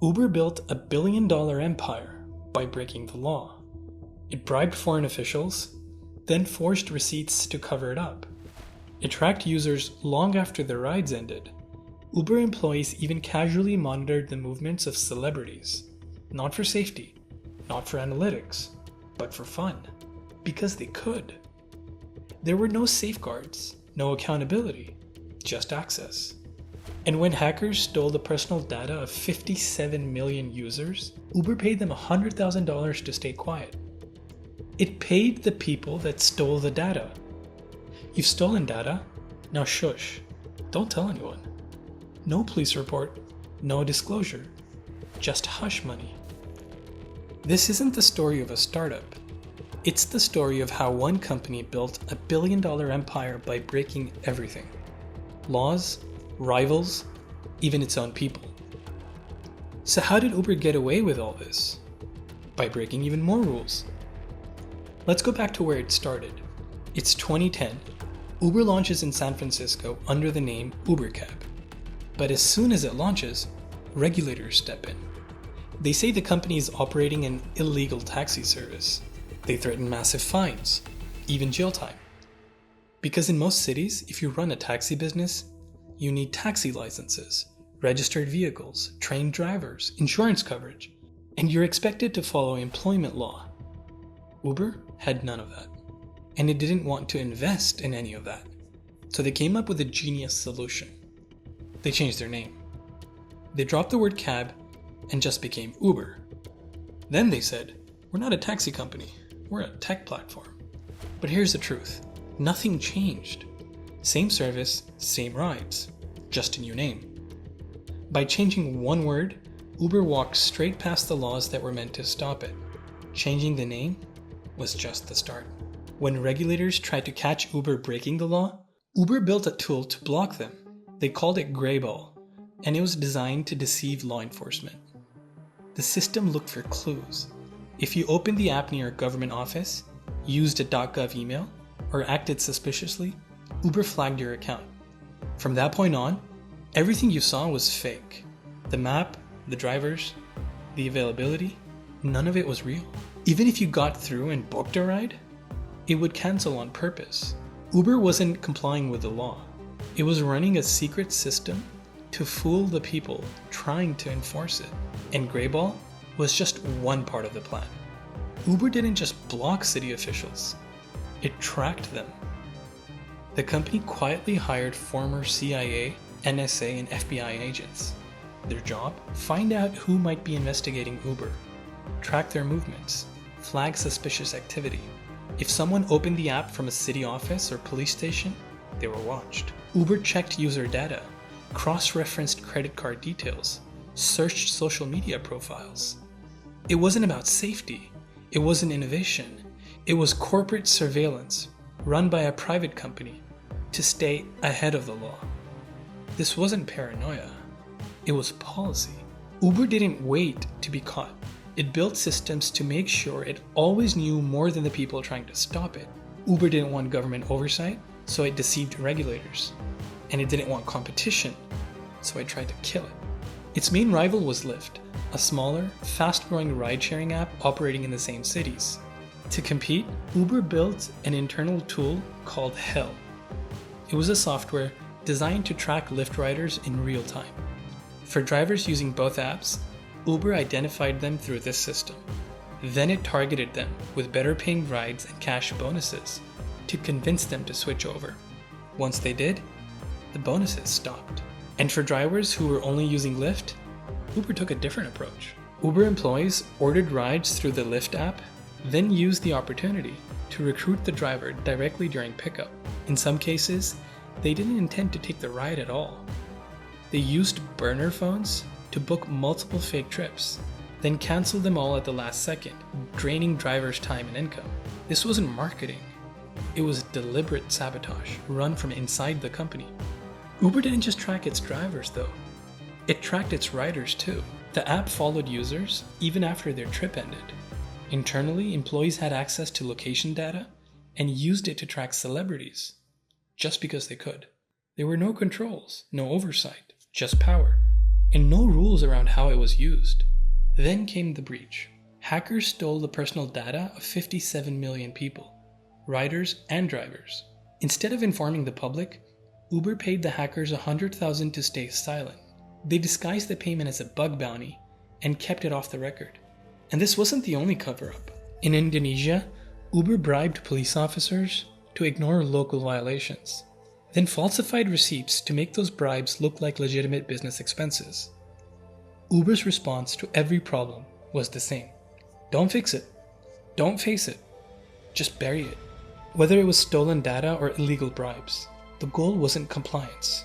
Uber built a billion-dollar empire by breaking the law. It bribed foreign officials, then forged receipts to cover it up. It tracked users long after their rides ended. Uber employees even casually monitored the movements of celebrities, not for safety, not for analytics, but for fun, because they could. There were no safeguards, no accountability, just access. And when hackers stole the personal data of 57 million users, Uber paid them $100,000 to stay quiet. It paid the people that stole the data. You've stolen data, now shush, don't tell anyone. No police report, no disclosure, just hush money. This isn't the story of a startup. It's the story of how one company built a billion-dollar empire by breaking everything. Laws, rivals, even its own people. So how did Uber get away with all this? By breaking even more rules. Let's go back to where it started. It's 2010. Uber launches in San Francisco under the name UberCab. But as soon as it launches, regulators step in. They say the company is operating an illegal taxi service. They threaten massive fines, even jail time. Because in most cities, if you run a taxi business, you need taxi licenses, registered vehicles, trained drivers, insurance coverage, and you're expected to follow employment law. Uber had none of that, and it didn't want to invest in any of that. So they came up with a genius solution. They changed their name. They dropped the word cab and just became Uber. Then they said, we're not a taxi company, we're a tech platform. But here's the truth, nothing changed. Same service, same rides, just a new name. By changing one word, Uber walked straight past the laws that were meant to stop it. Changing the name was just the start. When regulators tried to catch Uber breaking the law, Uber built a tool to block them. They called it Greyball, and it was designed to deceive law enforcement. The system looked for clues. If you opened the app near a government office, used a .gov email, or acted suspiciously, Uber flagged your account. From that point on, everything you saw was fake. The map, the drivers, the availability, none of it was real. Even if you got through and booked a ride, it would cancel on purpose. Uber wasn't complying with the law. It was running a secret system to fool the people trying to enforce it. And Greyball was just one part of the plan. Uber didn't just block city officials, it tracked them. The company quietly hired former CIA, NSA, and FBI agents. Their job? Find out who might be investigating Uber, track their movements, flag suspicious activity. If someone opened the app from a city office or police station, they were watched. Uber checked user data, cross-referenced credit card details, searched social media profiles. It wasn't about safety. It wasn't innovation. It was corporate surveillance run by a private company to stay ahead of the law. This wasn't paranoia. It was policy. Uber didn't wait to be caught. It built systems to make sure it always knew more than the people trying to stop it. Uber didn't want government oversight, so it deceived regulators. And it didn't want competition, so it tried to kill it. Its main rival was Lyft, a smaller, fast-growing ride-sharing app operating in the same cities. To compete, Uber built an internal tool called Hell. It was a software designed to track Lyft riders in real time. For drivers using both apps, Uber identified them through this system. Then it targeted them with better-paying rides and cash bonuses to convince them to switch over. Once they did, the bonuses stopped. And for drivers who were only using Lyft, Uber took a different approach. Uber employees ordered rides through the Lyft app, then used the opportunity to recruit the driver directly during pickup. In some cases, they didn't intend to take the ride at all. They used burner phones to book multiple fake trips, then cancel them all at the last second, draining drivers' time and income. This wasn't marketing. It was deliberate sabotage run from inside the company. Uber didn't just track its drivers though. It tracked its riders too. The app followed users even after their trip ended. Internally, employees had access to location data and used it to track celebrities, just because they could. There were no controls, no oversight, just power. and no rules around how it was used. Then came the breach. Hackers stole the personal data of 57 million people, riders and drivers. Instead of informing the public, Uber paid the hackers $100,000 to stay silent. They disguised the payment as a bug bounty and kept it off the record. And this wasn't the only cover-up. In Indonesia, Uber bribed police officers to ignore local violations, then falsified receipts to make those bribes look like legitimate business expenses. Uber's response to every problem was the same. Don't fix it. Don't face it. Just bury it. Whether it was stolen data or illegal bribes, the goal wasn't compliance.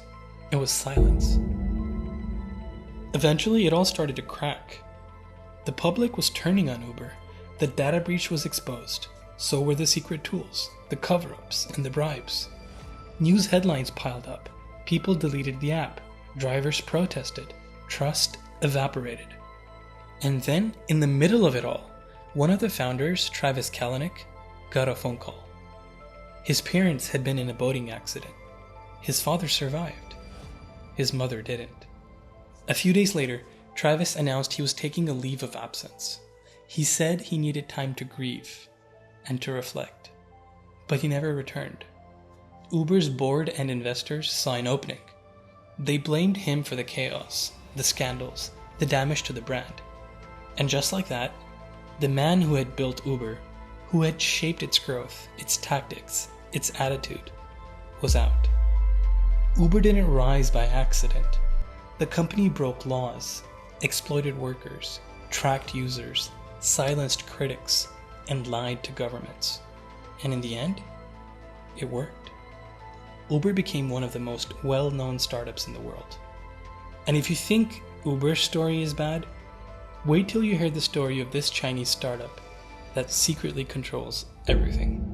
It was silence. Eventually, it all started to crack. The public was turning on Uber. The data breach was exposed. So were the secret tools, the cover-ups, and the bribes. News headlines piled up. People deleted the app. Drivers protested. Trust evaporated. And then, in the middle of it all, one of the founders, Travis Kalanick, got a phone call. His parents had been in a boating accident. His father survived. His mother didn't. A few days later, Travis announced he was taking a leave of absence. He said he needed time to grieve and to reflect, but he never returned. Uber's board and investors saw an opening. They blamed him for the chaos, the scandals, the damage to the brand. And just like that, the man who had built Uber, who had shaped its growth, its tactics, its attitude, was out. Uber didn't rise by accident. The company broke laws, exploited workers, tracked users, silenced critics, and lied to governments. And in the end, it worked. Uber became one of the most well-known startups in the world. And if you think Uber's story is bad, wait till you hear the story of this Chinese startup that secretly controls everything.